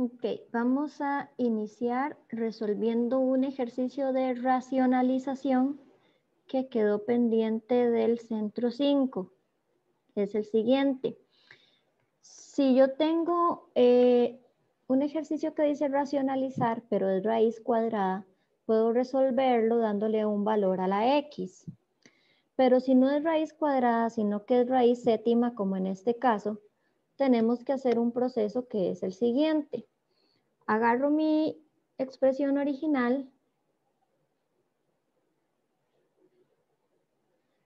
Ok, vamos a iniciar resolviendo un ejercicio de racionalización que quedó pendiente del centro 5. Es el siguiente. Si yo tengo un ejercicio que dice racionalizar, pero es raíz cuadrada, puedo resolverlo dándole un valor a la x. Pero si no es raíz cuadrada, sino que es raíz séptima, como en este caso, tenemos que hacer un proceso que es el siguiente. Agarro mi expresión original.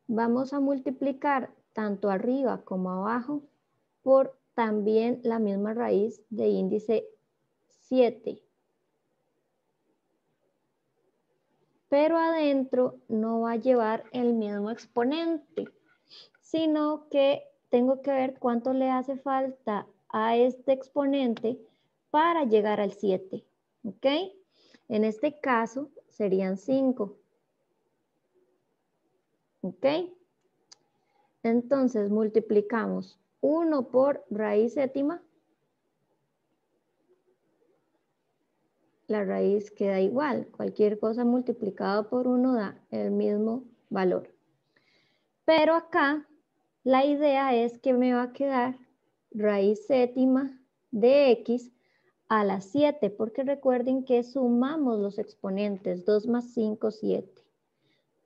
Vamos a multiplicar tanto arriba como abajo por también la misma raíz de índice 7. Pero adentro no va a llevar el mismo exponente, sino que tengo que ver cuánto le hace falta a este exponente para llegar al 7. ¿Ok? En este caso serían 5. ¿Ok? Entonces multiplicamos 1 por raíz séptima. La raíz queda igual. Cualquier cosa multiplicado por 1 da el mismo valor. Pero acá la idea es que me va a quedar raíz séptima de x a la 7, porque recuerden que sumamos los exponentes, 2 más 5, 7.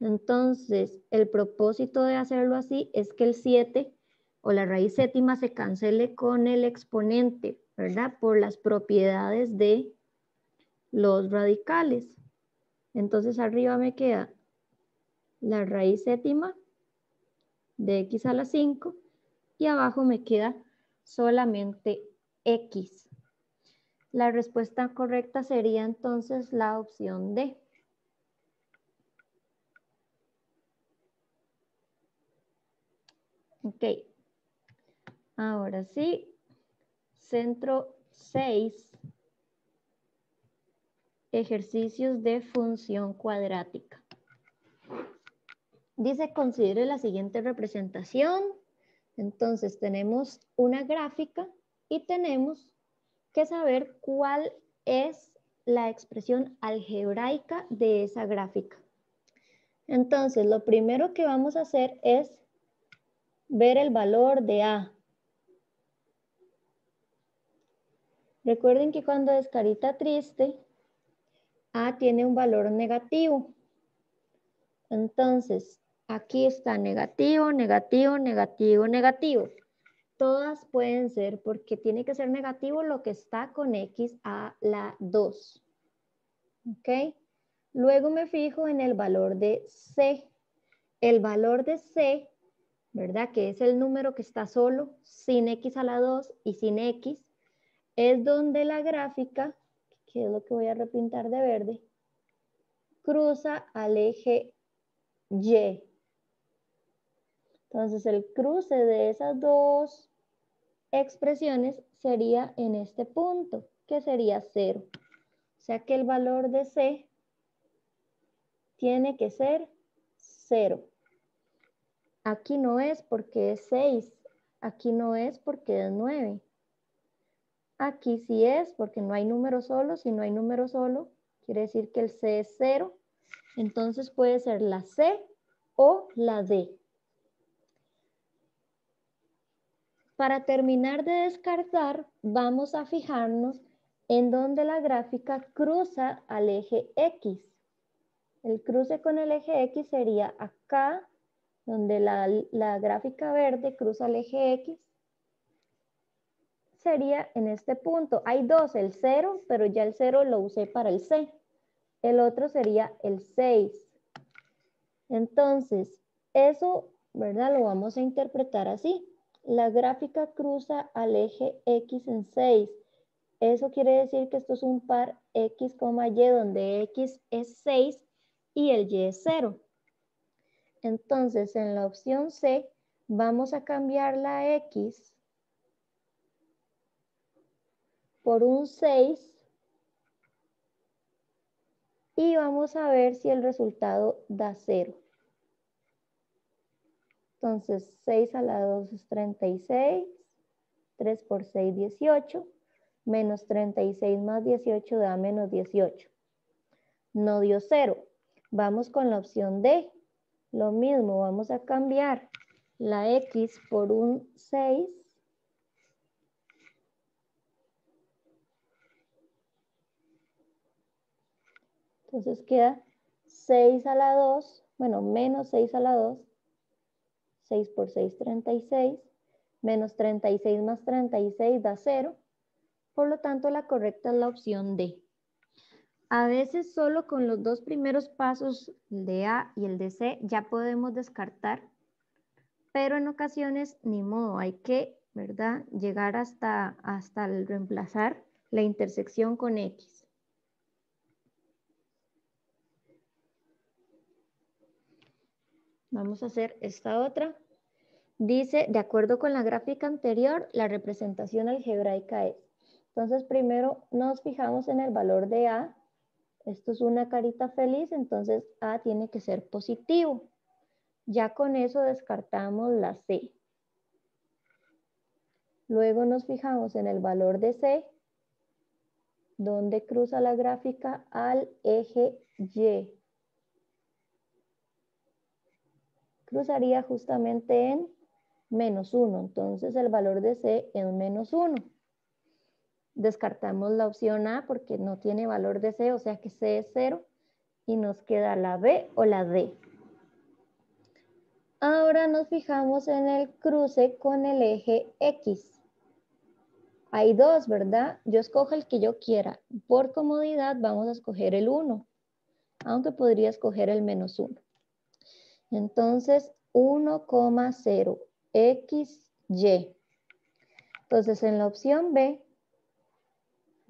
Entonces, el propósito de hacerlo así es que el 7 o la raíz séptima se cancele con el exponente, ¿verdad? Por las propiedades de los radicales. Entonces, arriba me queda la raíz séptima de x a la 5 y abajo me queda solamente x. La respuesta correcta sería entonces la opción D. Ok. Ahora sí, centro 6, ejercicios de función cuadrática. Dice, considere la siguiente representación. Entonces tenemos una gráfica y tenemos que saber cuál es la expresión algebraica de esa gráfica. Entonces, lo primero que vamos a hacer es ver el valor de A. Recuerden que cuando es carita triste, A tiene un valor negativo. Entonces, aquí está negativo, negativo, negativo, negativo. Todas pueden ser porque tiene que ser negativo lo que está con x a la 2. ¿Ok? Luego me fijo en el valor de C. El valor de C, ¿verdad? Que es el número que está solo, sin x a la 2 y sin x, es donde la gráfica, que es lo que voy a repintar de verde, cruza al eje Y. Entonces el cruce de esas dos expresiones sería en este punto, que sería 0. O sea que el valor de C tiene que ser 0. Aquí no es porque es 6, aquí no es porque es 9. Aquí sí es porque no hay número solo. Si no hay número solo, quiere decir que el C es 0. Entonces puede ser la C o la D. Para terminar de descartar, vamos a fijarnos en donde la gráfica cruza al eje X. El cruce con el eje X sería acá, donde la gráfica verde cruza el eje X. Sería en este punto. Hay dos, el 0, pero ya el 0 lo usé para el C. El otro sería el 6. Entonces, eso, ¿verdad? Lo vamos a interpretar así. La gráfica cruza al eje X en 6. Eso quiere decir que esto es un par X, Y, donde X es 6 y el Y es 0. Entonces, en la opción C, vamos a cambiar la X por un 6 y vamos a ver si el resultado da 0. Entonces, 6 a la 2 es 36, 3 por 6, 18. Menos 36 más 18 da menos 18. No dio 0. Vamos con la opción D. Lo mismo, vamos a cambiar la X por un 6. Entonces queda 6 a la 2, bueno, menos 6 a la 2. 6 por 6, 36. Menos 36 más 36 da 0. Por lo tanto, la correcta es la opción D. A veces solo con los dos primeros pasos, el de A y el de C, ya podemos descartar, pero en ocasiones ni modo, hay que, ¿verdad?, llegar hasta el reemplazar la intersección con X. Vamos a hacer esta otra. Dice, de acuerdo con la gráfica anterior, la representación algebraica es. Entonces, primero nos fijamos en el valor de A. Esto es una carita feliz, entonces A tiene que ser positivo. Ya con eso descartamos la C. Luego nos fijamos en el valor de C, donde cruza la gráfica al eje Y. Cruzaría justamente en menos 1, entonces el valor de C es menos 1. Descartamos la opción A porque no tiene valor de C, o sea que C es 0, y nos queda la B o la D. Ahora nos fijamos en el cruce con el eje X. Hay dos, ¿verdad? Yo escojo el que yo quiera. Por comodidad vamos a escoger el 1, aunque podría escoger el menos 1. Entonces, 1,0 XY. Entonces, en la opción B,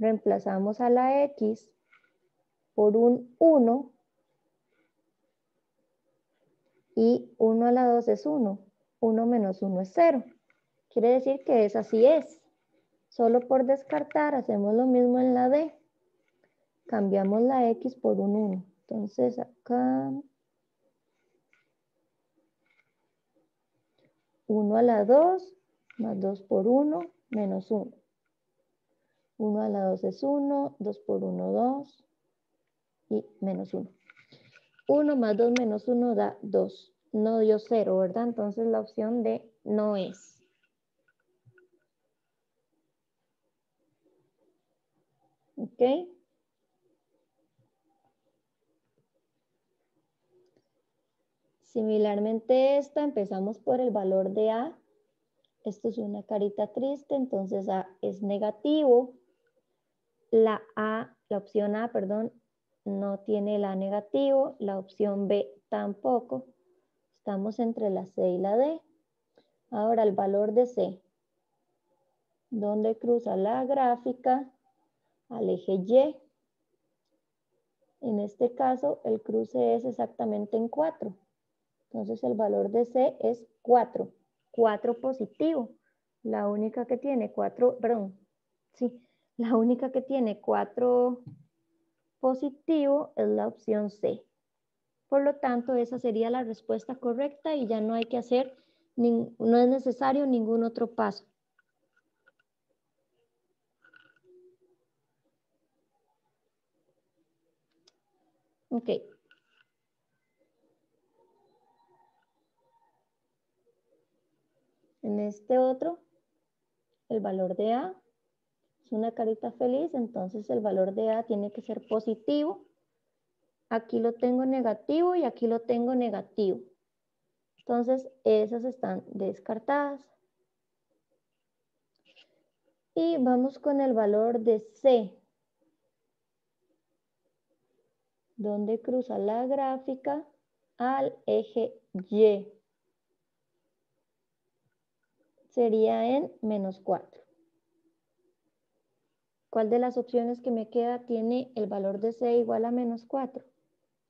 reemplazamos a la X por un 1 y 1 a la 2 es 1. 1 menos 1 es 0. Quiere decir que esa sí es. Solo por descartar hacemos lo mismo en la D. Cambiamos la X por un 1. Entonces acá 1 a la 2 más 2 por 1 menos 1. 1 a la 2 es 1, 2 por 1, 2 y menos 1. 1 más 2 menos 1 da 2. No dio 0, ¿verdad? Entonces la opción D no es. ¿Ok? Similarmente esta, empezamos por el valor de A. Esto es una carita triste, entonces A es negativo. La opción A, perdón, no tiene el A negativo. La opción B tampoco. Estamos entre la C y la D. Ahora el valor de C, donde cruza la gráfica al eje Y. En este caso, el cruce es exactamente en 4. Entonces, el valor de C es 4. 4 positivo. La única que tiene 4, perdón, sí, la única que tiene 4 positivo es la opción C. Por lo tanto, esa sería la respuesta correcta y ya no hay que hacer, no es necesario ningún otro paso. Ok. En este otro, el valor de A es una carita feliz, entonces el valor de A tiene que ser positivo. Aquí lo tengo negativo y aquí lo tengo negativo. Entonces, esas están descartadas. Y vamos con el valor de C, donde cruza la gráfica al eje Y. Sería en menos 4. ¿Cuál de las opciones que me queda tiene el valor de C igual a menos 4?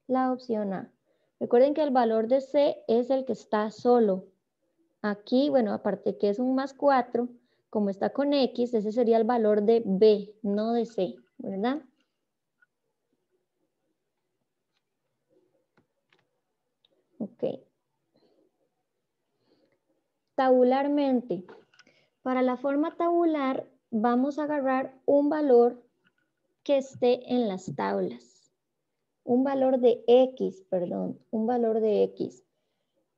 La opción A. Recuerden que el valor de C es el que está solo. Aquí, bueno, aparte que es un más 4, como está con X, ese sería el valor de B, no de C, ¿verdad? Ok. Tabularmente. Para la forma tabular, vamos a agarrar un valor que esté en las tablas. Un valor de X, perdón, un valor de X.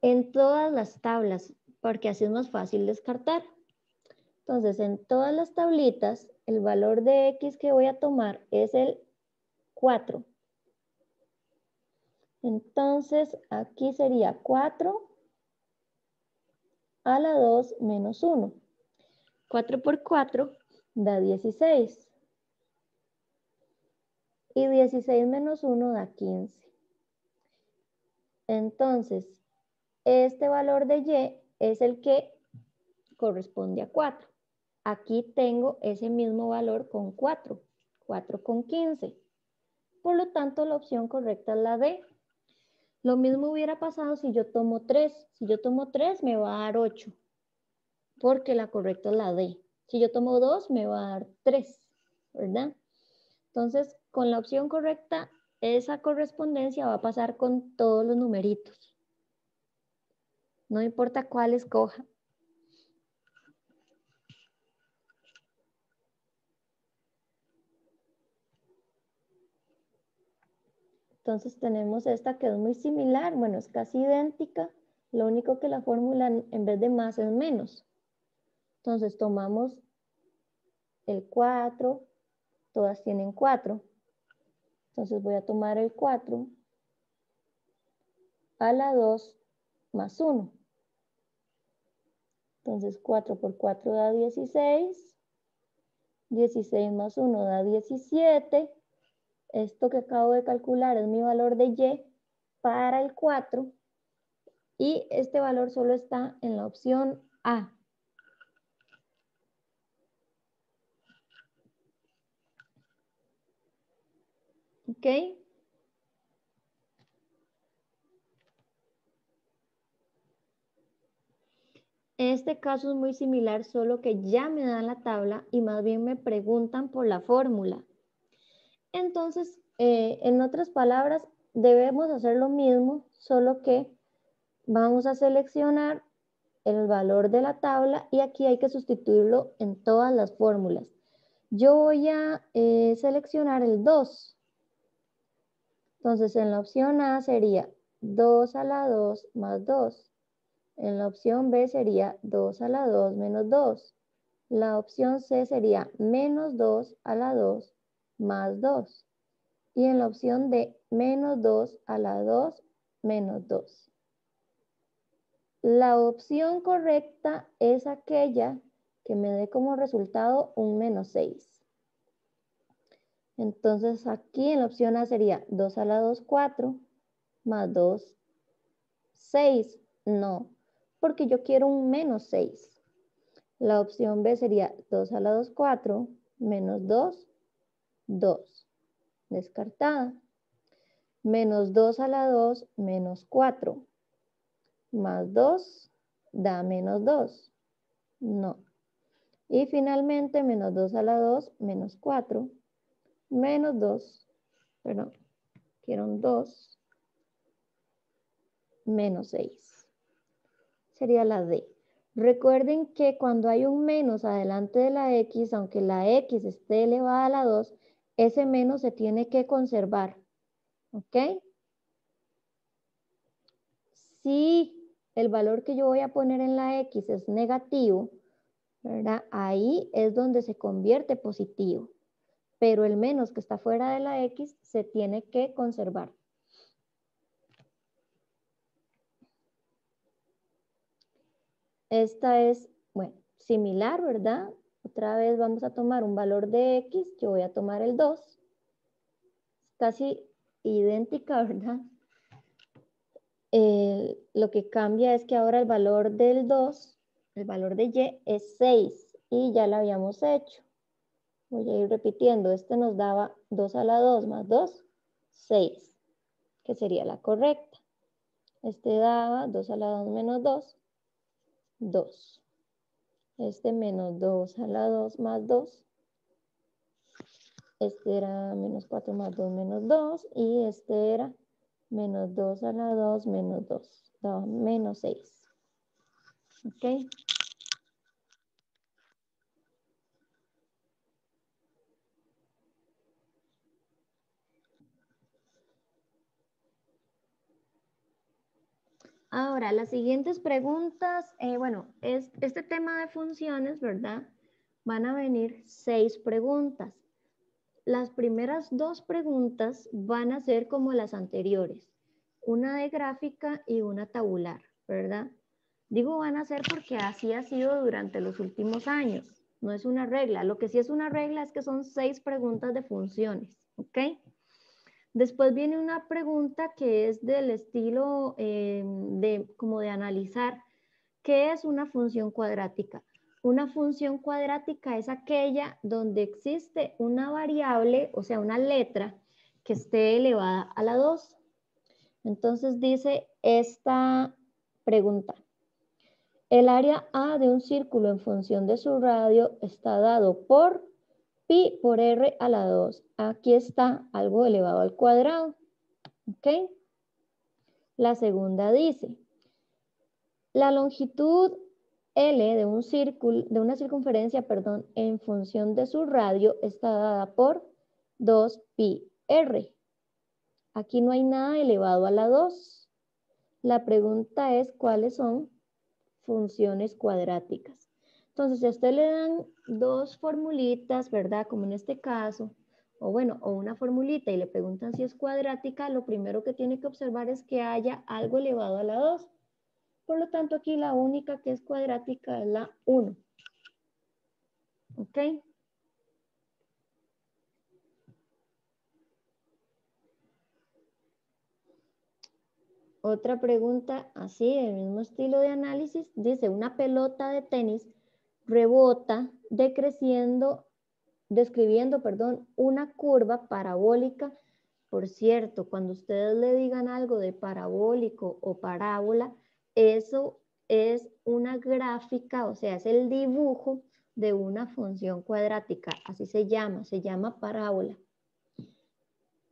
En todas las tablas, porque así es más fácil descartar. Entonces, en todas las tablitas, el valor de X que voy a tomar es el 4. Entonces, aquí sería 4 a la 2 menos 1. 4 por 4 da 16. Y 16 menos 1 da 15. Entonces, este valor de Y es el que corresponde a 4. Aquí tengo ese mismo valor con 4. 4 con 15. Por lo tanto, la opción correcta es la D. Lo mismo hubiera pasado si yo tomo 3. Si yo tomo 3 me va a dar 8, porque la correcta es la D. Si yo tomo 2 me va a dar 3, ¿verdad? Entonces, con la opción correcta, esa correspondencia va a pasar con todos los numeritos. No importa cuál escoja. Entonces tenemos esta que es muy similar, bueno, es casi idéntica, lo único que la fórmula en vez de más es menos. Entonces tomamos el 4, todas tienen 4. Entonces voy a tomar el 4 a la 2 más 1. Entonces 4 por 4 da 16. 16 más 1 da 17. Esto que acabo de calcular es mi valor de Y para el 4. Y este valor solo está en la opción A. ¿Ok? Este caso es muy similar, solo que ya me dan la tabla y más bien me preguntan por la fórmula. Entonces, en otras palabras, debemos hacer lo mismo, solo que vamos a seleccionar el valor de la tabla y aquí hay que sustituirlo en todas las fórmulas. Yo voy a seleccionar el 2. Entonces, en la opción A sería 2 a la 2 más 2. En la opción B sería 2 a la 2 menos 2. La opción C sería menos 2 a la 2 más 2. Y en la opción D, menos 2 a la 2 menos 2. La opción correcta es aquella que me dé como resultado un menos 6. Entonces aquí en la opción A sería 2 a la 2, 4, más 2, 6. No, porque yo quiero un menos 6. La opción B sería 2 a la 2, 4, menos 2, 2. Descartada. Menos 2 a la 2, menos 4. Más 2 da menos 2. No. Y finalmente, menos 2 a la 2, menos 4. Menos 2. Perdón. Quiero un 2. Menos 6. Sería la D. Recuerden que cuando hay un menos adelante de la X, aunque la X esté elevada a la 2, ese menos se tiene que conservar. ¿Ok? Si el valor que yo voy a poner en la X es negativo, ¿verdad? Ahí es donde se convierte positivo. Pero el menos que está fuera de la X se tiene que conservar. Esta es, bueno, similar, ¿verdad? Otra vez vamos a tomar un valor de X, yo voy a tomar el 2. Casi idéntica, ¿verdad? Lo que cambia es que ahora el valor del 2, el valor de Y es 6 y ya lo habíamos hecho. Voy a ir repitiendo, este nos daba 2 a la 2 más 2, 6, que sería la correcta. Este daba 2 a la 2 menos 2, 2. Este menos 2 a la 2 más 2. Este era menos 4 más 2 menos 2. Y este era menos 2 a la 2 menos 2. Daba menos 6. ¿Ok? Ahora, las siguientes preguntas, bueno, este tema de funciones, ¿verdad? Van a venir 6 preguntas. Las primeras 2 preguntas van a ser como las anteriores, una de gráfica y una tabular, ¿verdad? Digo van a ser porque así ha sido durante los últimos años, no es una regla. Lo que sí es una regla es que son 6 preguntas de funciones, ¿ok? Después viene una pregunta que es del estilo como de analizar qué es una función cuadrática. Una función cuadrática es aquella donde existe una variable, o sea, una letra que esté elevada a la 2. Entonces dice esta pregunta. El área A de un círculo en función de su radio está dado por pi por r a la 2. Aquí está algo elevado al cuadrado. ¿Ok? La segunda dice, la longitud L de un círculo, de una circunferencia, perdón, en función de su radio está dada por 2 pi r. Aquí no hay nada elevado a la 2. La pregunta es, ¿cuáles son funciones cuadráticas? Entonces, si a usted le dan 2 formulitas, ¿verdad? Como en este caso, o bueno, o una formulita y le preguntan si es cuadrática, lo primero que tiene que observar es que haya algo elevado a la 2. Por lo tanto, aquí la única que es cuadrática es la 1. ¿Ok? Otra pregunta así, del mismo estilo de análisis, dice, una pelota de tenis rebota describiendo, una curva parabólica. Por cierto, cuando ustedes le digan algo de parabólico o parábola, eso es una gráfica, o sea, es el dibujo de una función cuadrática, así se llama parábola.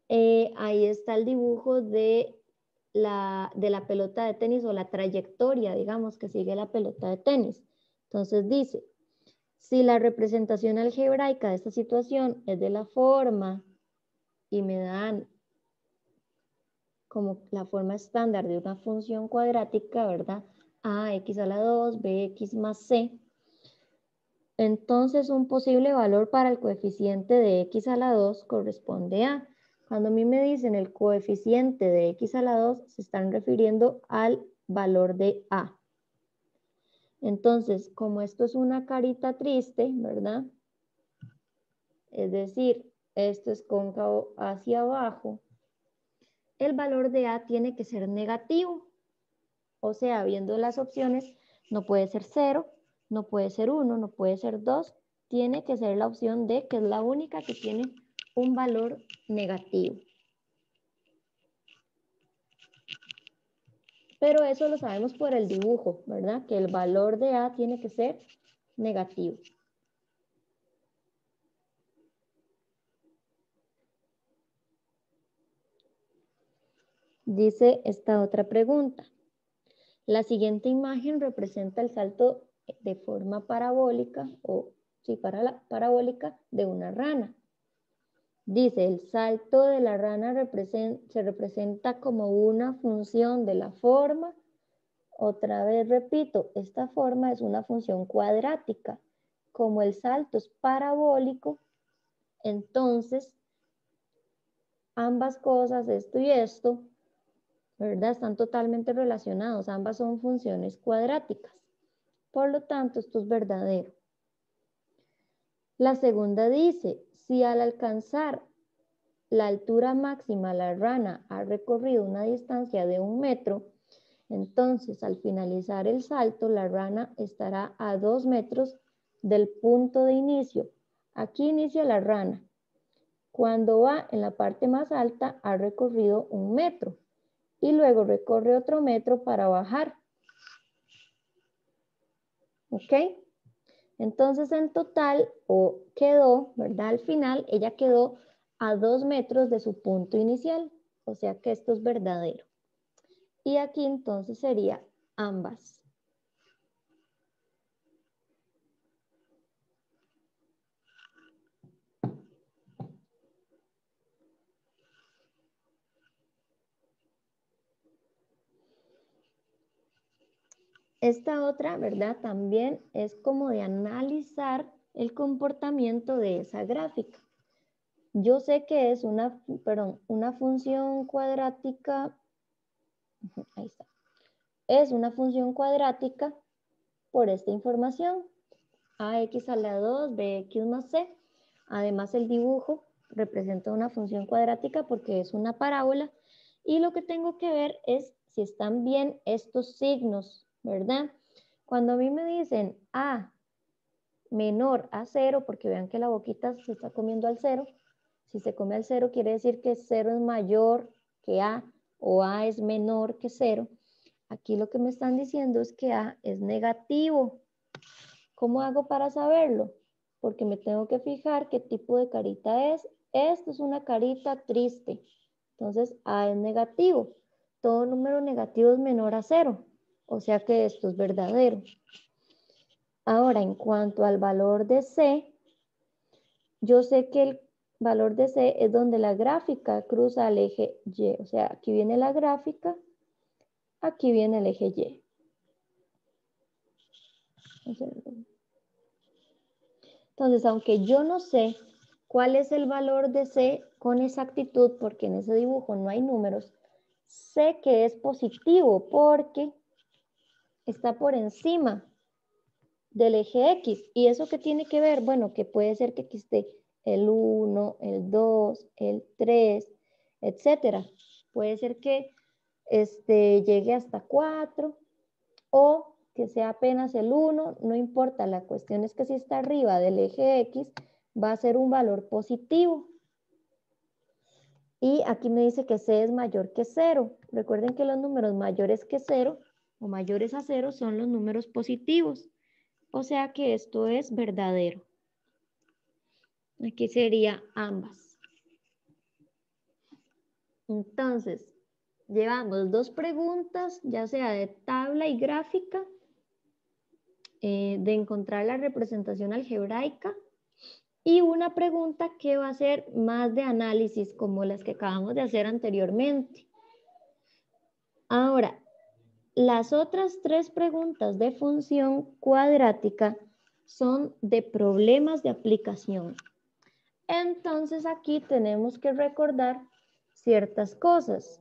Ahí está el dibujo de la pelota de tenis o la trayectoria, digamos, que sigue la pelota de tenis. Entonces dice, si la representación algebraica de esta situación es de la forma y me dan como la forma estándar de una función cuadrática, ¿verdad? Ax a la 2, bx más c. Entonces un posible valor para el coeficiente de x a la 2 corresponde a, cuando a mí me dicen el coeficiente de x a la 2, se están refiriendo al valor de a. Entonces, como esto es una carita triste, ¿verdad? Es decir, esto es cóncavo hacia abajo, el valor de a tiene que ser negativo. O sea, viendo las opciones, no puede ser 0, no puede ser 1, no puede ser 2, tiene que ser la opción D, que es la única que tiene un valor negativo. Pero eso lo sabemos por el dibujo, ¿verdad? Que el valor de A tiene que ser negativo. Dice esta otra pregunta. La siguiente imagen representa el salto de forma parabólica o parabólica de una rana. Dice, el salto de la rana se representa como una función de la forma. Otra vez repito, esta forma es una función cuadrática. Como el salto es parabólico, entonces ambas cosas, esto y esto, ¿verdad? Están totalmente relacionados. Ambas son funciones cuadráticas. Por lo tanto, esto es verdadero. La segunda dice, si al alcanzar la altura máxima la rana ha recorrido una distancia de 1 metro, entonces al finalizar el salto la rana estará a 2 metros del punto de inicio. Aquí inicia la rana. Cuando va en la parte más alta ha recorrido 1 metro y luego recorre otro metro para bajar. ¿Ok? Entonces en total quedó, ¿verdad? Al final ella quedó a 2 metros de su punto inicial. O sea que esto es verdadero. Y aquí entonces sería ambas. Esta otra, ¿verdad? También es como de analizar el comportamiento de esa gráfica. Yo sé que es una función cuadrática, ahí está, es una función cuadrática por esta información, ax a la 2, bx más c. Además, el dibujo representa una función cuadrática porque es una parábola, y lo que tengo que ver es si están bien estos signos, ¿verdad? Cuando a mí me dicen a menor a 0, porque vean que la boquita se está comiendo al 0, si se come al 0 quiere decir que 0 es mayor que a, o a es menor que 0. Aquí lo que me están diciendo es que a es negativo. ¿Cómo hago para saberlo? Porque me tengo que fijar qué tipo de carita es. Esto es una carita triste. Entonces, a es negativo. Todo número negativo es menor a 0. O sea que esto es verdadero. Ahora, en cuanto al valor de C, yo sé que el valor de C es donde la gráfica cruza el eje Y. O sea, aquí viene la gráfica, aquí viene el eje Y. Entonces, aunque yo no sé cuál es el valor de C con exactitud, porque en ese dibujo no hay números, sé que es positivo porque está por encima del eje X. ¿Y eso qué tiene que ver? Bueno, que puede ser que aquí esté el 1, el 2, el 3, etcétera. Puede ser que llegue hasta 4 o que sea apenas el 1, no importa, la cuestión es que si está arriba del eje X va a ser un valor positivo. Y aquí me dice que C es mayor que 0. Recuerden que los números mayores que 0 o mayores a 0 son los números positivos. O sea que esto es verdadero. Aquí sería ambas. Entonces, llevamos 2 preguntas, ya sea de tabla y gráfica, de encontrar la representación algebraica, y una pregunta que va a ser más de análisis, como las que acabamos de hacer anteriormente. Ahora, las otras 3 preguntas de función cuadrática son de problemas de aplicación. Entonces aquí tenemos que recordar ciertas cosas.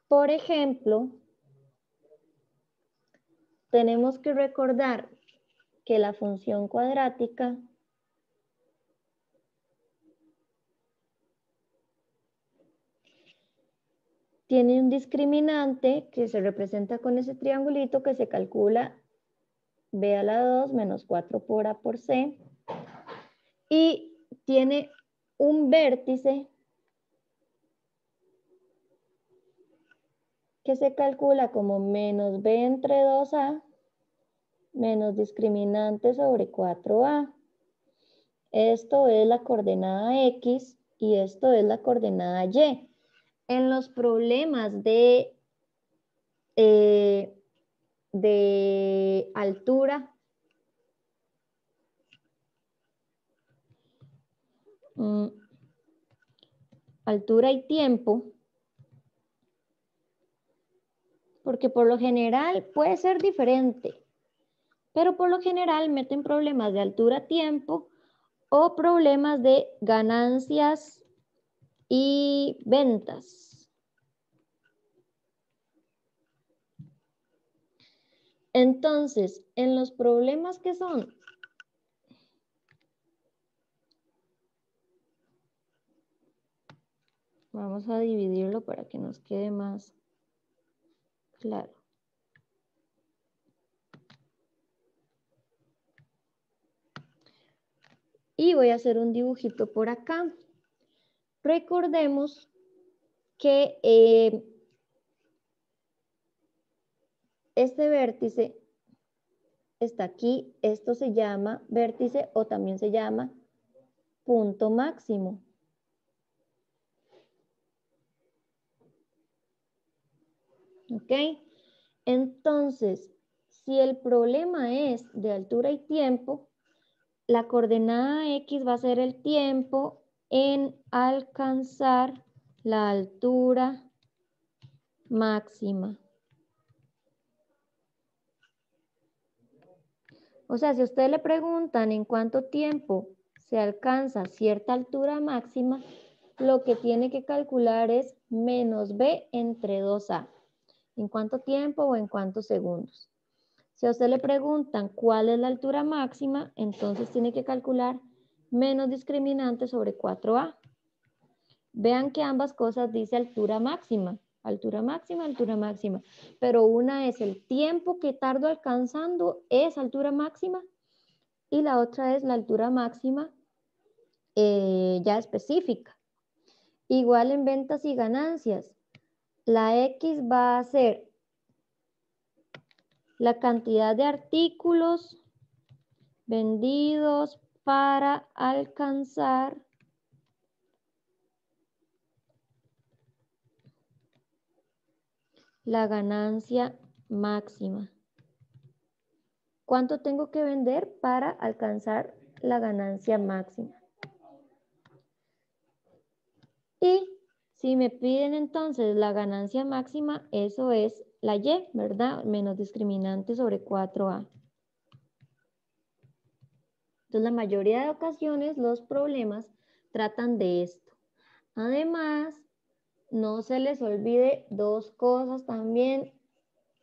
Por ejemplo, tenemos que recordar que la función cuadrática tiene un discriminante que se representa con ese triangulito que se calcula b a la 2 menos 4 por a por c, y tiene un vértice que se calcula como menos b entre 2a menos discriminante sobre 4a. Esto es la coordenada X y esto es la coordenada Y. En los problemas de altura, altura y tiempo, porque por lo general puede ser diferente, pero por lo general meten problemas de altura-tiempo o problemas de ganancias y ventas. Entonces, en los problemas que son vamos a dividirlo para que nos quede más claro. Y voy a hacer un dibujito por acá. Recordemos que este vértice está aquí. Esto se llama vértice o también se llama punto máximo. ¿Ok? Entonces, si el problema es de altura y tiempo, la coordenada X va a ser el tiempo en alcanzar la altura máxima. O sea, si a usted le preguntan en cuánto tiempo se alcanza cierta altura máxima, lo que tiene que calcular es menos b entre 2a. ¿En cuánto tiempo o en cuántos segundos? Si a usted le preguntan cuál es la altura máxima, entonces tiene que calcular menos discriminante sobre 4a. Vean que ambas cosas dice altura máxima, pero una es el tiempo que tardo alcanzando esa altura máxima y la otra es la altura máxima ya específica. Igual en ventas y ganancias, la X va a ser la cantidad de artículos vendidos para alcanzar la ganancia máxima. ¿Cuánto tengo que vender para alcanzar la ganancia máxima? Y si me piden entonces la ganancia máxima, eso es la Y, ¿verdad? Menos discriminante sobre 4A. Entonces, la mayoría de ocasiones los problemas tratan de esto. Además, no se les olvide dos cosas también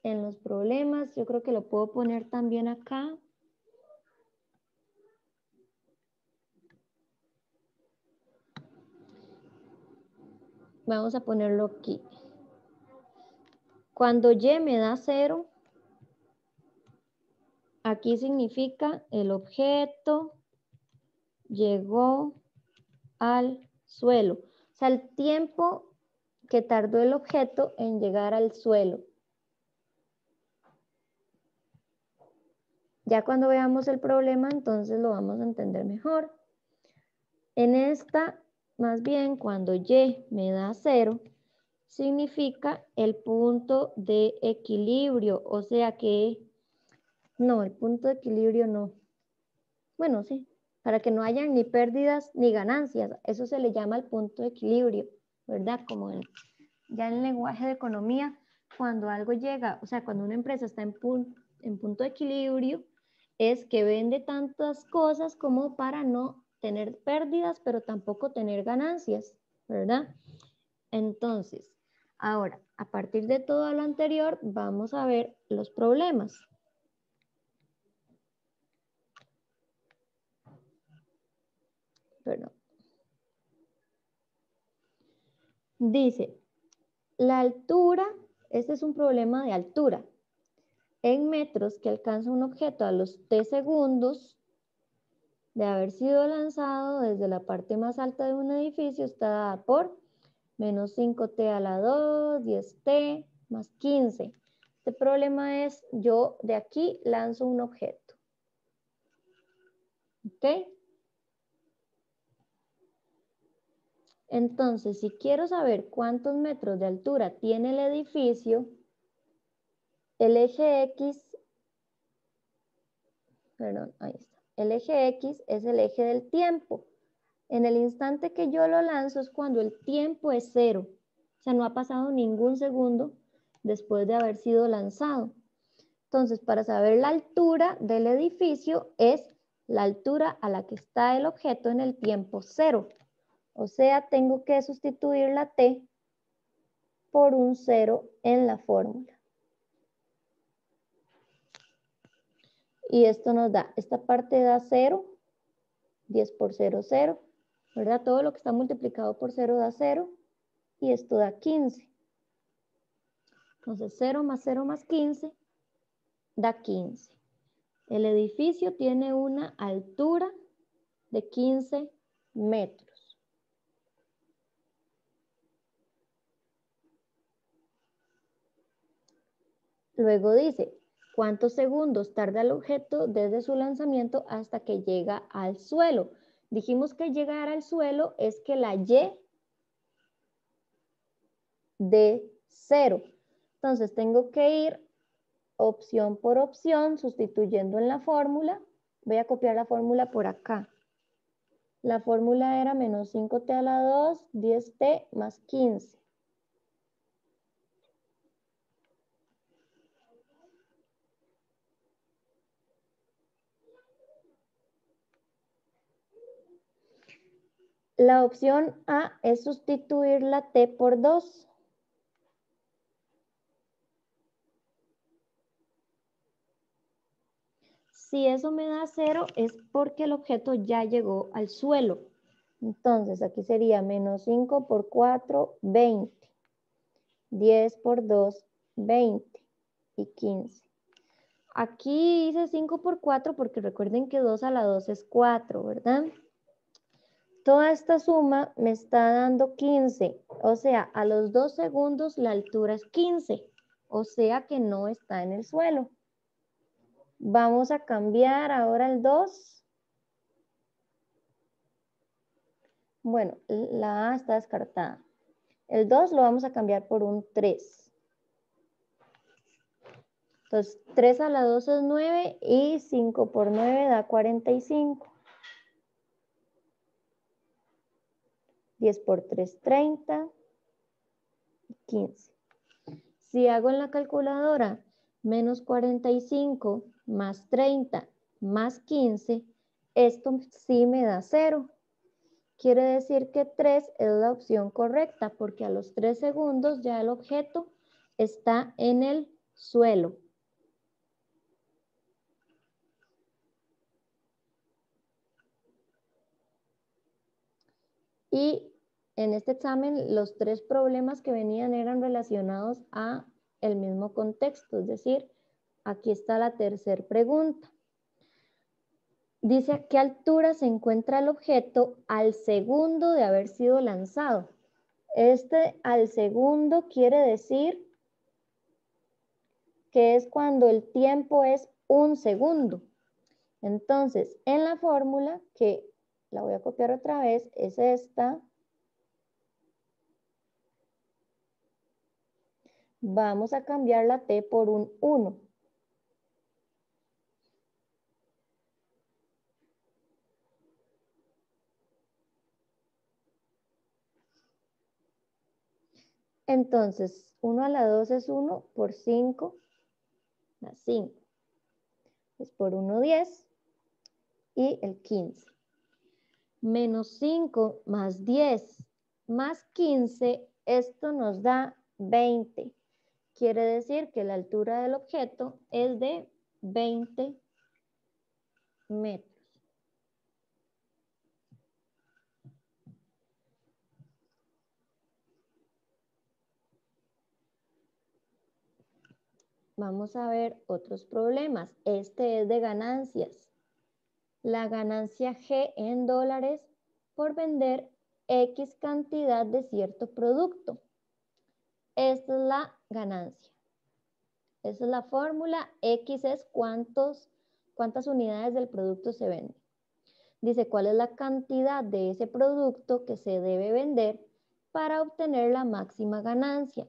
en los problemas. Yo creo que lo puedo poner también acá. Vamos a ponerlo aquí. Cuando Y me da 0, aquí significa el objeto llegó al suelo. O sea, el tiempo que tardó el objeto en llegar al suelo. Ya cuando veamos el problema, entonces lo vamos a entender mejor. En esta, más bien, cuando Y me da 0, significa el punto de equilibrio. O sea que, no, el punto de equilibrio no. Bueno, sí, para que no hayan ni pérdidas ni ganancias. Eso se le llama el punto de equilibrio, ¿verdad? Como ya en el lenguaje de economía, cuando algo llega, o sea, cuando una empresa está en punto de equilibrio, es que vende tantas cosas como para no tener pérdidas, pero tampoco tener ganancias, ¿verdad? Entonces, ahora, a partir de todo lo anterior, vamos a ver los problemas. Perdón. Dice, la altura, este es un problema de altura, en metros que alcanza un objeto a los t segundos de haber sido lanzado desde la parte más alta de un edificio está dada por menos 5t a la 2, 10t más 15. Este problema es, yo de aquí lanzo un objeto. ¿Ok? Entonces, si quiero saber cuántos metros de altura tiene el edificio, el eje X, perdón, ahí está. El eje X es el eje del tiempo. En el instante que yo lo lanzo es cuando el tiempo es 0. O sea, no ha pasado ningún segundo después de haber sido lanzado. Entonces, para saber la altura del edificio es la altura a la que está el objeto en el tiempo 0. O sea, tengo que sustituir la t por un 0 en la fórmula. Y esto nos da, esta parte da 0, 10 por 0, 0, ¿verdad? Todo lo que está multiplicado por 0 da 0 y esto da 15. Entonces 0 más 15 da 15. El edificio tiene una altura de 15 metros. Luego dice, ¿cuántos segundos tarda el objeto desde su lanzamiento hasta que llega al suelo? Dijimos que llegar al suelo es que la Y de 0. Entonces tengo que ir opción por opción, sustituyendo en la fórmula. Voy a copiar la fórmula por acá. La fórmula era menos 5t a la 2, 10t más 15. La opción A es sustituir la T por 2. Si eso me da 0 es porque el objeto ya llegó al suelo. Entonces aquí sería menos 5 por 4, 20. 10 por 2, 20 y 15. Aquí hice 5 por 4 porque recuerden que 2 a la 2 es 4, ¿verdad? Toda esta suma me está dando 15. O sea, a los 2 segundos la altura es 15. O sea que no está en el suelo. Vamos a cambiar ahora el 2. Bueno, la A está descartada. El 2 lo vamos a cambiar por un 3. Entonces, 3 a la 2 es 9 y 5 por 9 da 45. 10 por 3, 30. 15. Si hago en la calculadora menos 45 más 30 más 15, esto sí me da 0. Quiere decir que 3 es la opción correcta porque a los 3 segundos ya el objeto está en el suelo. Y en este examen los 3 problemas que venían eran relacionados a el mismo contexto, es decir, aquí está la tercera pregunta. Dice a qué altura se encuentra el objeto al segundo de haber sido lanzado. Este al segundo quiere decir que es cuando el tiempo es 1 segundo. Entonces, en la fórmula, que la voy a copiar otra vez, es esta. Vamos a cambiar la T por un 1. Entonces, 1 a la 2 es 1 por 5, da 5. Es por 1, 10 y el 15. Menos 5 más 10 más 15, esto nos da 20. Quiere decir que la altura del objeto es de 20 metros. Vamos a ver otros problemas. Este es de ganancias. La ganancia G en dólares por vender X cantidad de cierto producto. Esta es la ganancia. Esa es la fórmula. X es cuántas unidades del producto se venden. Dice cuál es la cantidad de ese producto que se debe vender para obtener la máxima ganancia.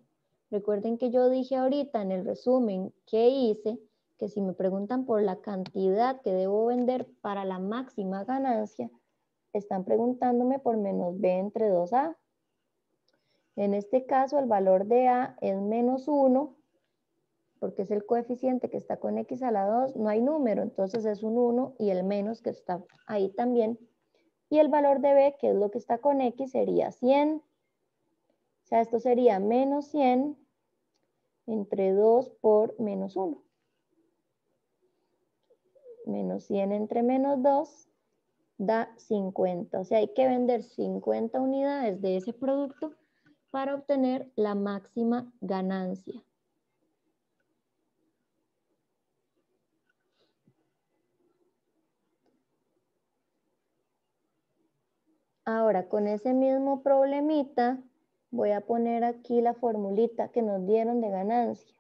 Recuerden que yo dije ahorita en el resumen que hice que si me preguntan por la cantidad que debo vender para la máxima ganancia, están preguntándome por menos B entre 2A. En este caso el valor de A es menos 1, porque es el coeficiente que está con X a la 2, no hay número, entonces es un 1 y el menos que está ahí también. Y el valor de B, que es lo que está con X, sería 100. O sea, esto sería menos 100 entre 2 por menos 1. Menos 100 entre menos 2 da 50. O sea, hay que vender 50 unidades de ese producto para obtener la máxima ganancia. Ahora, con ese mismo problemita, voy a poner aquí la formulita que nos dieron de ganancia.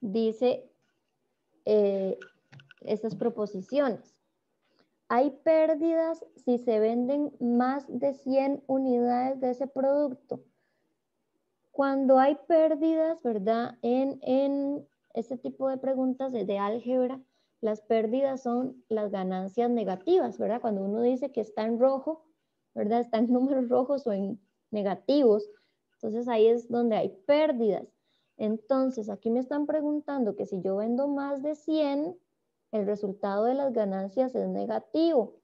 Dice estas proposiciones. Hay pérdidas si se venden más de 100 unidades de ese producto. Cuando hay pérdidas, ¿verdad? En este tipo de preguntas de álgebra, las pérdidas son las ganancias negativas, ¿verdad? Cuando uno dice que está en rojo, ¿verdad? Está en números rojos o en negativos. Entonces ahí es donde hay pérdidas. Entonces, aquí me están preguntando que si yo vendo más de 100, el resultado de las ganancias es negativo.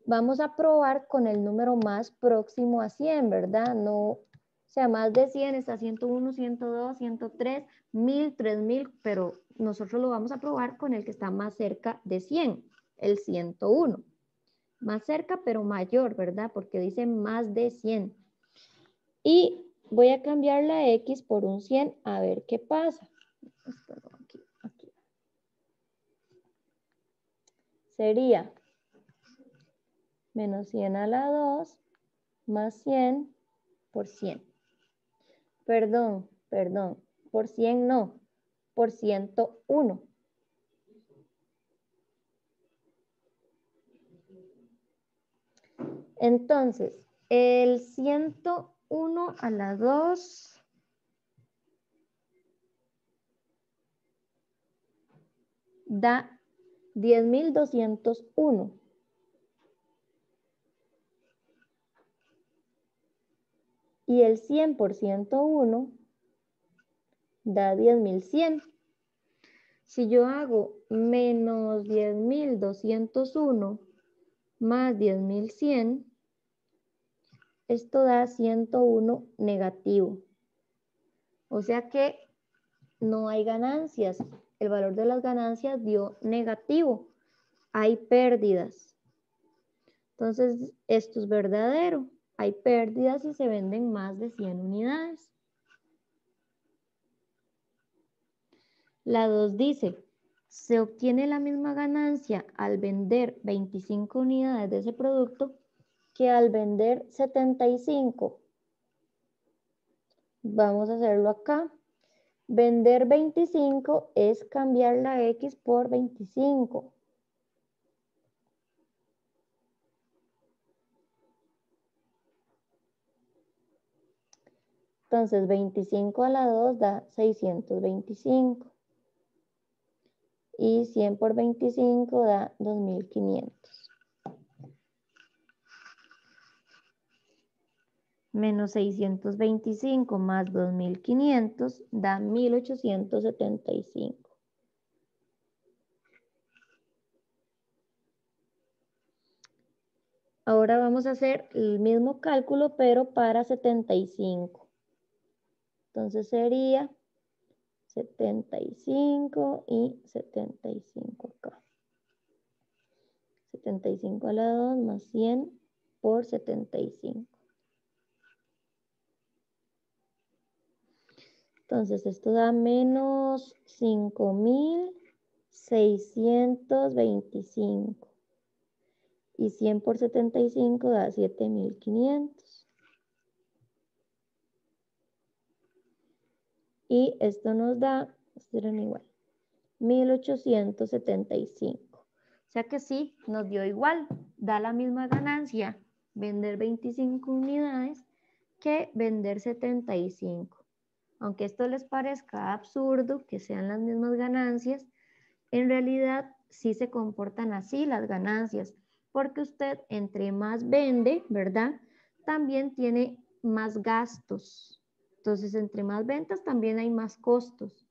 Vamos a probar con el número más próximo a 100, ¿verdad? No, o sea, más de 100 está 101, 102, 103, 1000, 3000, pero nosotros lo vamos a probar con el que está más cerca de 100, el 101. Más cerca, pero mayor, ¿verdad? Porque dice más de 100. Y voy a cambiar la X por un 100 a ver qué pasa. Aquí. Sería menos 100 a la 2 más 100 por 100. Perdón, por 100 no, por 101. Entonces, el 101 a la 2 da 10.201. Y el 100 por 101 da 10.100. Si yo hago menos 10.201 más 10.100, esto da 101 negativo. O sea que no hay ganancias. El valor de las ganancias dio negativo. Hay pérdidas. Entonces, esto es verdadero. Hay pérdidas y se venden más de 100 unidades. La 2 dice, se obtiene la misma ganancia al vender 25 unidades de ese producto que al vender 75. Vamos a hacerlo acá. Vender 25 es cambiar la X por 25. Entonces, 25 a la 2 da 625. Y 100 por 25 da 2.500. Menos 625 más 2.500 da 1.875. Ahora vamos a hacer el mismo cálculo, pero para 75. Entonces sería 75 y 75 acá. 75 a la 2 más 100 por 75. Entonces esto da menos 5.625. Y 100 por 75 da 7.500. Y esto nos da, igual, 1.875. O sea que sí, nos dio igual. Da la misma ganancia vender 25 unidades que vender 75. Aunque esto les parezca absurdo que sean las mismas ganancias, en realidad sí se comportan así las ganancias, porque usted entre más vende, ¿verdad? También tiene más gastos. Entonces, entre más ventas también hay más costos,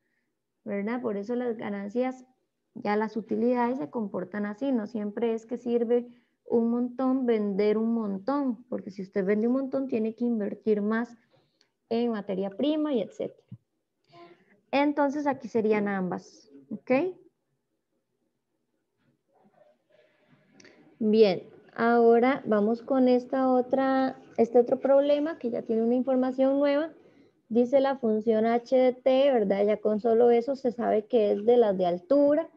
¿verdad? Por eso las ganancias, ya las utilidades se comportan así. No siempre es que sirve un montón vender un montón, porque si usted vende un montón tiene que invertir más en materia prima y etcétera. Entonces, aquí serían ambas, ¿ok? Bien, ahora vamos con este otro problema que ya tiene una información nueva. Dice la función h de t, ¿verdad? Ya con solo eso se sabe que es de las de altura.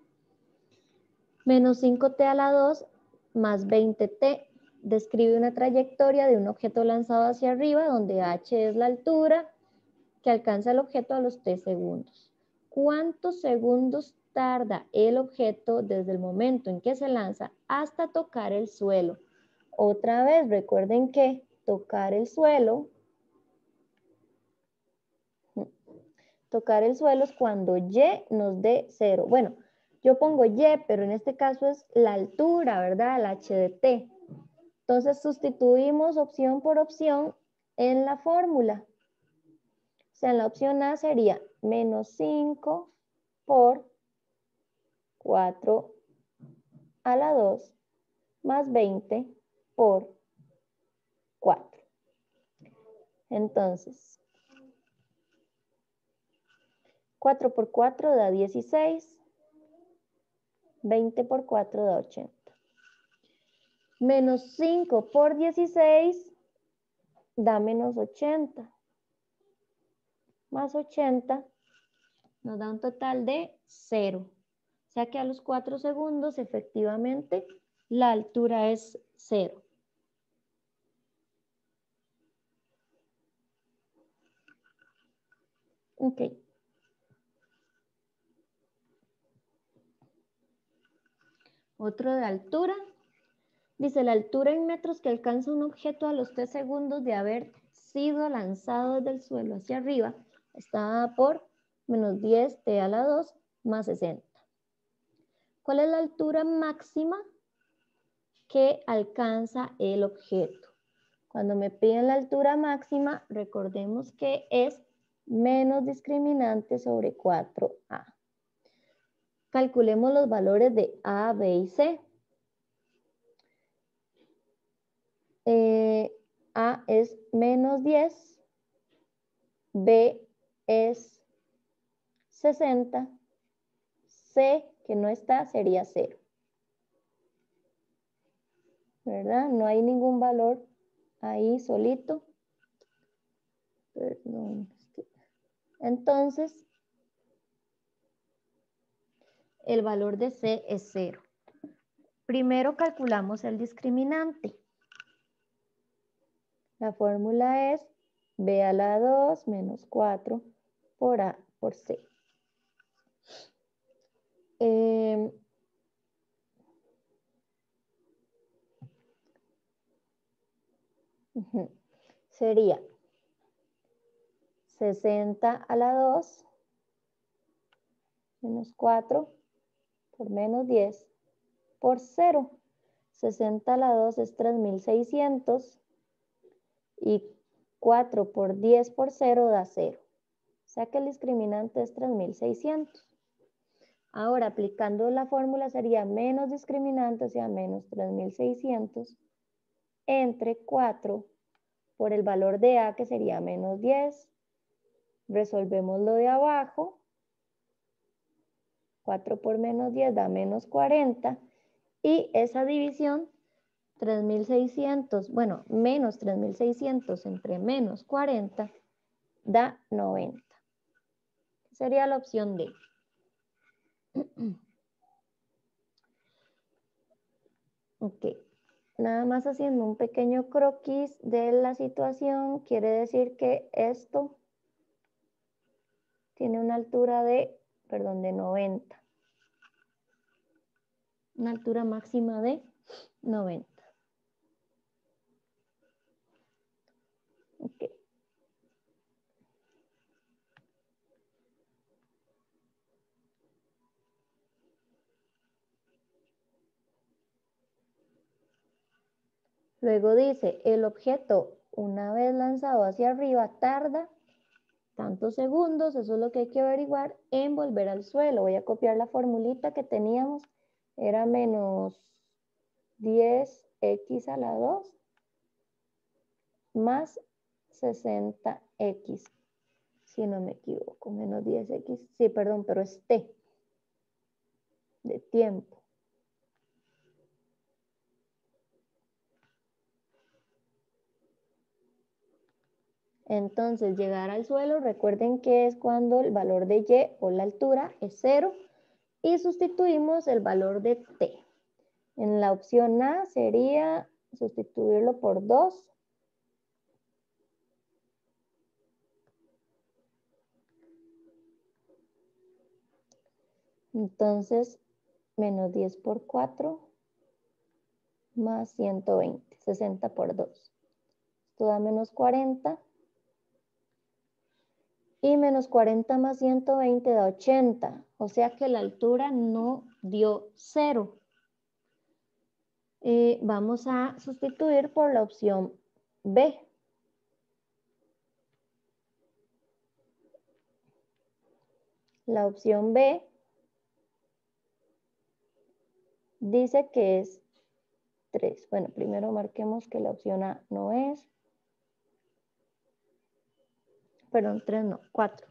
Menos 5t a la 2 más 20t. Describe una trayectoria de un objeto lanzado hacia arriba, donde h es la altura que alcanza el objeto a los t segundos. ¿Cuántos segundos tarda el objeto desde el momento en que se lanza hasta tocar el suelo? Otra vez, recuerden que tocar el suelo es cuando y nos dé 0. Bueno, yo pongo y, pero en este caso es la altura, ¿verdad? El h de t. Entonces sustituimos opción por opción en la fórmula. O sea, en la opción A sería menos 5 por 4 a la 2 más 20 por 4. Entonces, 4 por 4 da 16, 20 por 4 da 80. Menos 5 por 16 da menos 80. Más 80 nos da un total de 0. O sea que a los 4 segundos efectivamente la altura es 0. Ok. Otro de altura. Dice, la altura en metros que alcanza un objeto a los 3 segundos de haber sido lanzado desde el suelo hacia arriba está dada por menos 10 t a la 2 más 60. ¿Cuál es la altura máxima que alcanza el objeto? Cuando me piden la altura máxima, recordemos que es menos discriminante sobre 4a. Calculemos los valores de A, B y C. A es menos 10, B es 60, C, que no está, sería 0. ¿Verdad? No hay ningún valor ahí solito. Perdón. Entonces, el valor de C es 0. Primero calculamos el discriminante. La fórmula es B a la 2 menos 4 por A por C. Sería 60 a la 2 menos 4 por menos 10 por 0. 60 a la 2 es 3600 y 4 por 10 por 0 da 0. O sea que el discriminante es 3600. Ahora, aplicando la fórmula sería menos discriminante, o sea, menos 3600 entre 4 por el valor de A, que sería menos 10. Resolvemos lo de abajo. 4 por menos 10 da menos 40. Y esa división, 3600, bueno, menos 3600 entre menos 40 da 90. Sería la opción D. Ok. Nada más haciendo un pequeño croquis de la situación, quiere decir que esto tiene una altura de 90. Una altura máxima de 90. Ok. Luego dice, el objeto una vez lanzado hacia arriba tarda tantos segundos, eso es lo que hay que averiguar, en volver al suelo. Voy a copiar la formulita que teníamos, era menos 10x a la 2 más 60x, si no me equivoco, menos 10x, sí, perdón, pero es t, de tiempo. Entonces, llegar al suelo, recuerden que es cuando el valor de y o la altura es 0 y sustituimos el valor de t. En la opción A sería sustituirlo por 2. Entonces, menos 10 por 4 más 120, 60 por 2. Esto da menos 40. Y menos 40 más 120 da 80. O sea que la altura no dio 0. Vamos a sustituir por la opción B. La opción B dice que es 3. Bueno, primero marquemos que la opción A no es. Perdón, 3 no, 4.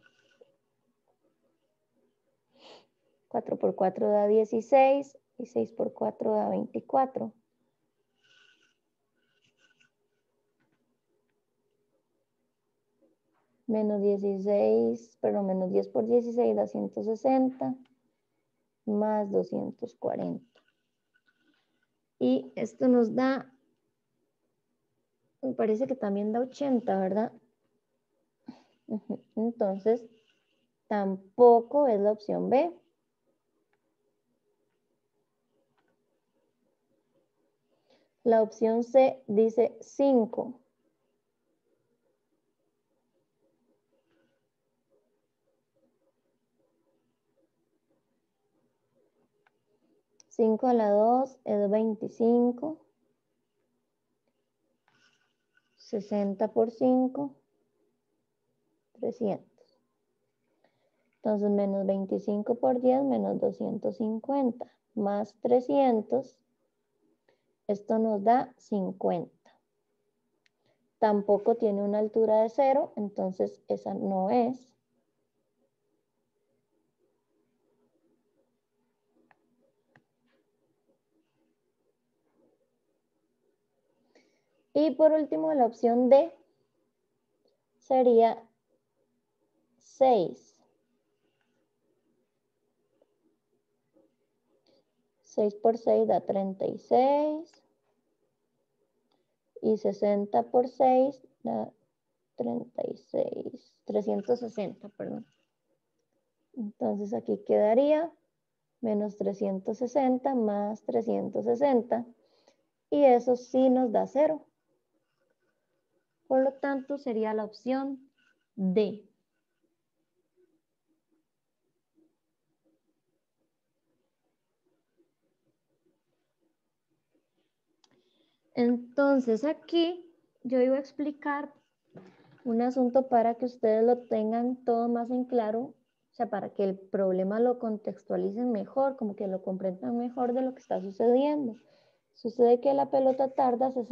4 por 4 da 16 y 6 por 4 da 24. Menos 16, perdón, menos 10 por 16 da 160, más 240. Y esto nos da, me parece que también da 80, ¿verdad? Entonces, tampoco es la opción B. La opción C dice 5. 5 a la 2 es 25. 60 por 5, 300. Entonces, menos 25 por 10, menos 250, más 300. Esto nos da 50. Tampoco tiene una altura de 0, entonces esa no es. Y por último, la opción D sería 6. 6 por 6 da 36. Y 60 por 6 da 36. 360, perdón. Entonces aquí quedaría menos 360 más 360. Y eso sí nos da 0. Por lo tanto, sería la opción D. Entonces, aquí yo iba a explicar un asunto para que ustedes lo tengan todo más en claro, o sea, para que el problema lo contextualicen mejor, como que lo comprendan mejor de lo que está sucediendo. Sucede que la pelota tarda 6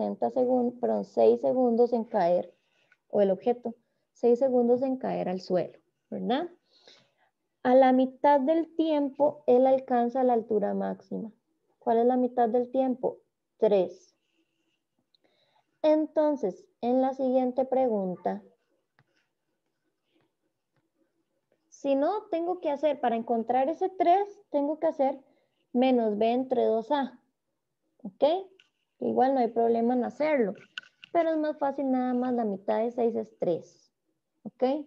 segundos en caer, o el objeto, 6 segundos en caer al suelo, ¿verdad? A la mitad del tiempo, él alcanza la altura máxima. ¿Cuál es la mitad del tiempo? 3. Entonces, en la siguiente pregunta, si no, tengo que hacer, para encontrar ese 3, tengo que hacer menos b entre 2a. ¿Ok? Igual no hay problema en hacerlo, pero es más fácil nada más, la mitad de 6 es 3. ¿Ok?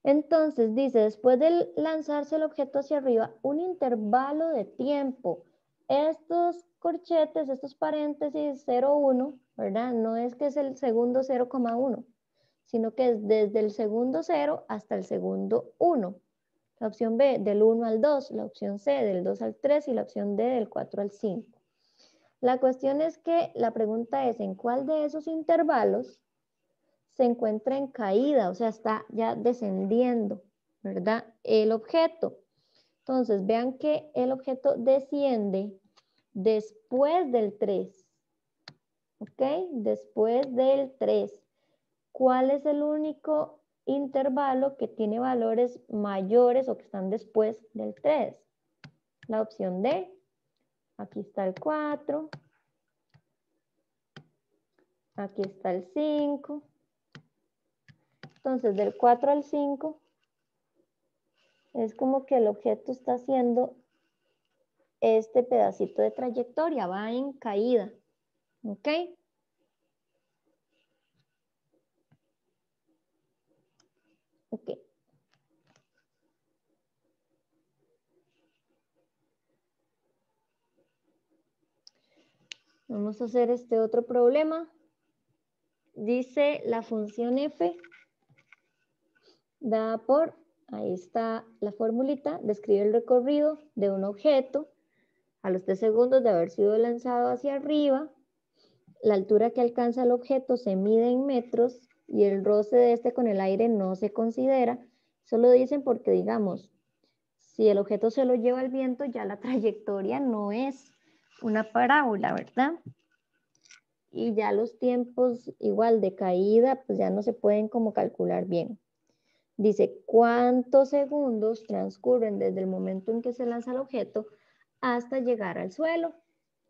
Entonces dice, después de lanzarse el objeto hacia arriba, un intervalo de tiempo. Estos corchetes, estos paréntesis 0,1, ¿verdad? No es que es el segundo 0,1, sino que es desde el segundo 0 hasta el segundo 1. La opción B del 1 al 2, la opción C del 2 al 3 y la opción D del 4 al 5. La cuestión es que la pregunta es, ¿en cuál de esos intervalos se encuentra en caída? O sea, está ya descendiendo, ¿verdad? El objeto. Entonces, vean que el objeto desciende después del 3. ¿Ok? Después del 3. ¿Cuál es el único intervalo que tiene valores mayores o que están después del 3? La opción D. Aquí está el 4. Aquí está el 5. Entonces, del 4 al 5 es como que el objeto está haciendo este pedacito de trayectoria, va en caída. ¿Ok? Ok. Vamos a hacer este otro problema. Dice la función f dada por, ahí está la formulita, describe el recorrido de un objeto a los 3 segundos de haber sido lanzado hacia arriba. La altura que alcanza el objeto se mide en metros y el roce de este con el aire no se considera. Eso lo dicen porque, digamos, si el objeto se lo lleva el viento, ya la trayectoria no es una parábola, ¿verdad? Y ya los tiempos igual de caída, pues ya no se pueden como calcular bien. Dice, ¿cuántos segundos transcurren desde el momento en que se lanza el objeto hasta llegar al suelo?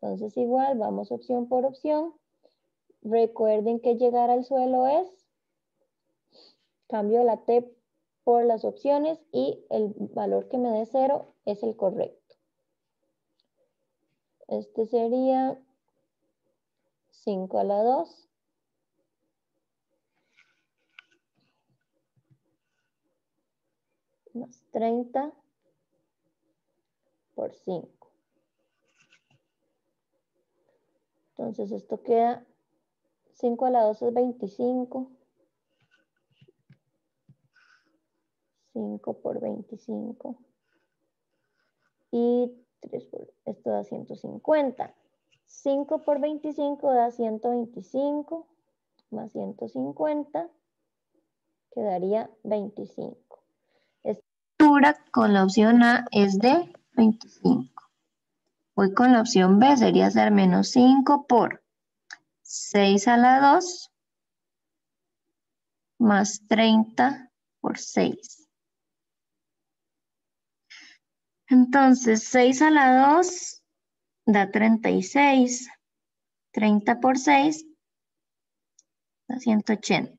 Entonces igual, vamos opción por opción. Recuerden que llegar al suelo es cambio la T por las opciones y el valor que me dé 0 es el correcto. Este sería 5 a la 2. Más 30 por 5. Entonces esto queda 5 a la 2 es 25. 5 por 25. Y 3 por, esto da 150. 5 por 25 da 125. Más 150 quedaría 25. Esta altura con la opción A es de 25. Voy con la opción B, sería hacer menos 5 por 6 a la 2 más 30 por 6. Entonces, 6 a la 2 da 36. 30 por 6 da 180.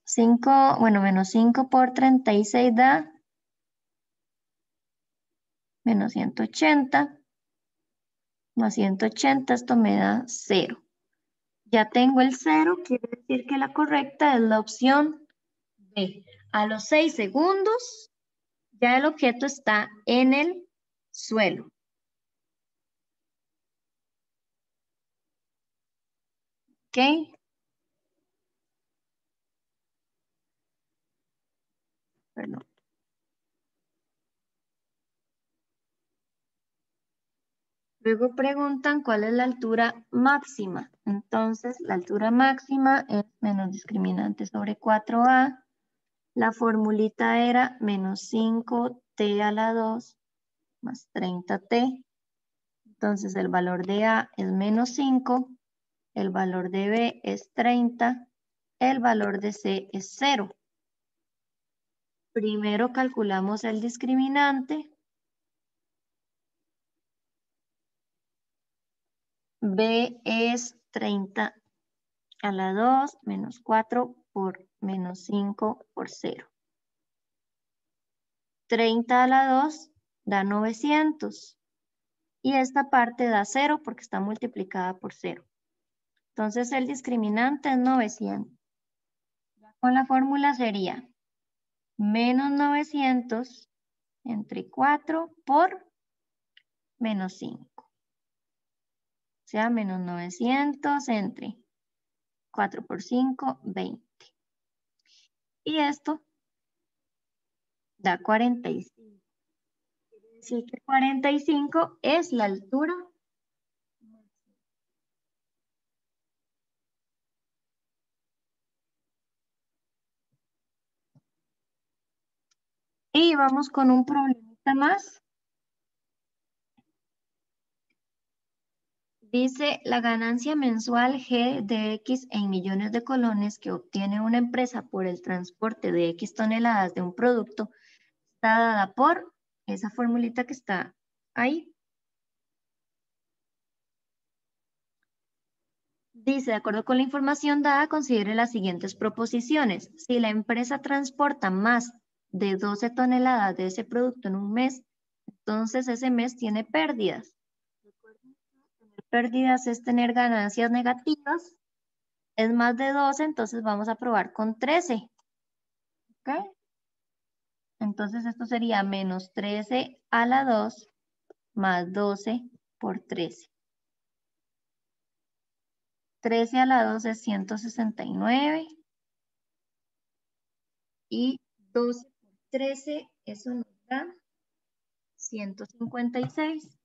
5, bueno, menos 5 por 36 da menos 180. Más 180, esto me da 0. Ya tengo el 0, quiere decir que la correcta es la opción B. A los 6 segundos, ya el objeto está en el suelo. ¿Ok? Perdón. Luego preguntan cuál es la altura máxima. Entonces, la altura máxima es menos discriminante sobre 4a. La formulita era menos 5t a la 2 más 30t. Entonces, el valor de a es menos 5. El valor de b es 30. El valor de c es 0. Primero calculamos el discriminante. B es 30 a la 2 menos 4 por menos 5 por 0. 30 a la 2 da 900. Y esta parte da 0 porque está multiplicada por 0. Entonces el discriminante es 900. Con la fórmula sería menos 900 entre 4 por menos 5. O sea, menos 900 entre 4 por 5, 20. Y esto da 45. Quiere decir que 45 es la altura. Y vamos con un problemita más. Dice, la ganancia mensual G de X en millones de colones que obtiene una empresa por el transporte de X toneladas de un producto está dada por esa formulita que está ahí. Dice, de acuerdo con la información dada, considere las siguientes proposiciones. Si la empresa transporta más de 12 toneladas de ese producto en un mes, entonces ese mes tiene pérdidas. Tener pérdidas es tener ganancias negativas. Es más de 12, entonces vamos a probar con 13. ¿Ok? Entonces esto sería menos 13 a la 2 más 12 por 13. 13 a la 2 es 169. Y 12 por 13, eso nos da 156.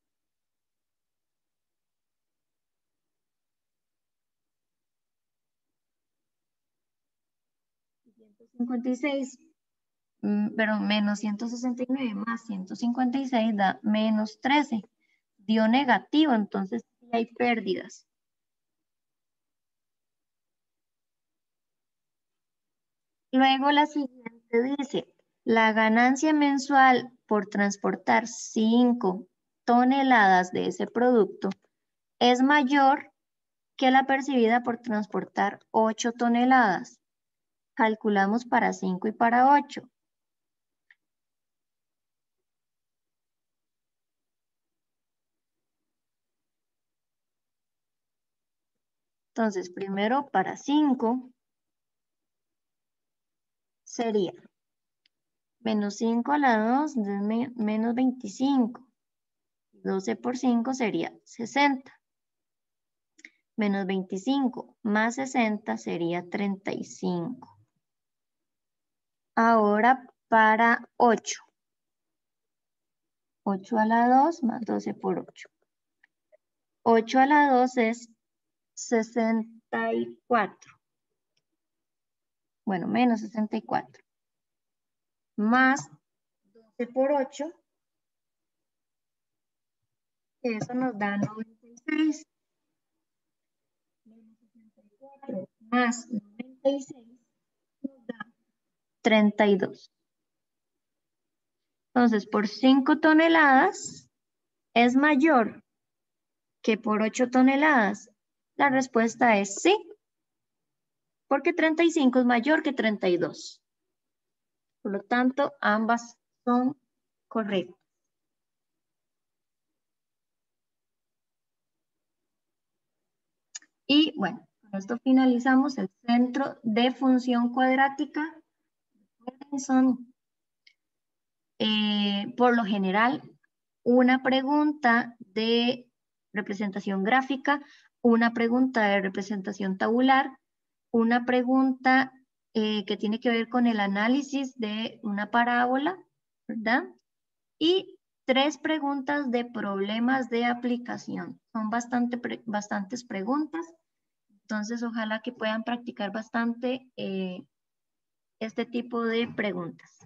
156, pero menos 169 más 156 da menos 13. Dio negativo, entonces sí hay pérdidas. Luego la siguiente dice, la ganancia mensual por transportar 5 toneladas de ese producto es mayor que la percibida por transportar 8 toneladas. Calculamos para 5 y para 8. Entonces, primero para 5 sería menos 5 a la 2, menos 25. 12 por 5 sería 60. Menos 25 más 60 sería 35. Ahora para 8. 8 a la 2 más 12 por 8. 8 a la 2 es 64. Bueno, menos 64. Más 12 por 8. Eso nos da 96. Menos 64 más 96 nos da 32. Entonces, por 5 toneladas es mayor que por 8 toneladas. La respuesta es sí, porque 35 es mayor que 32. Por lo tanto, ambas son correctas. Y bueno, con esto finalizamos el centro de función cuadrática. Son, por lo general, una pregunta de representación gráfica, una pregunta de representación tabular, una pregunta que tiene que ver con el análisis de una parábola, ¿verdad? Y 3 preguntas de problemas de aplicación. Son bastantes preguntas, entonces ojalá que puedan practicar bastante este tipo de preguntas.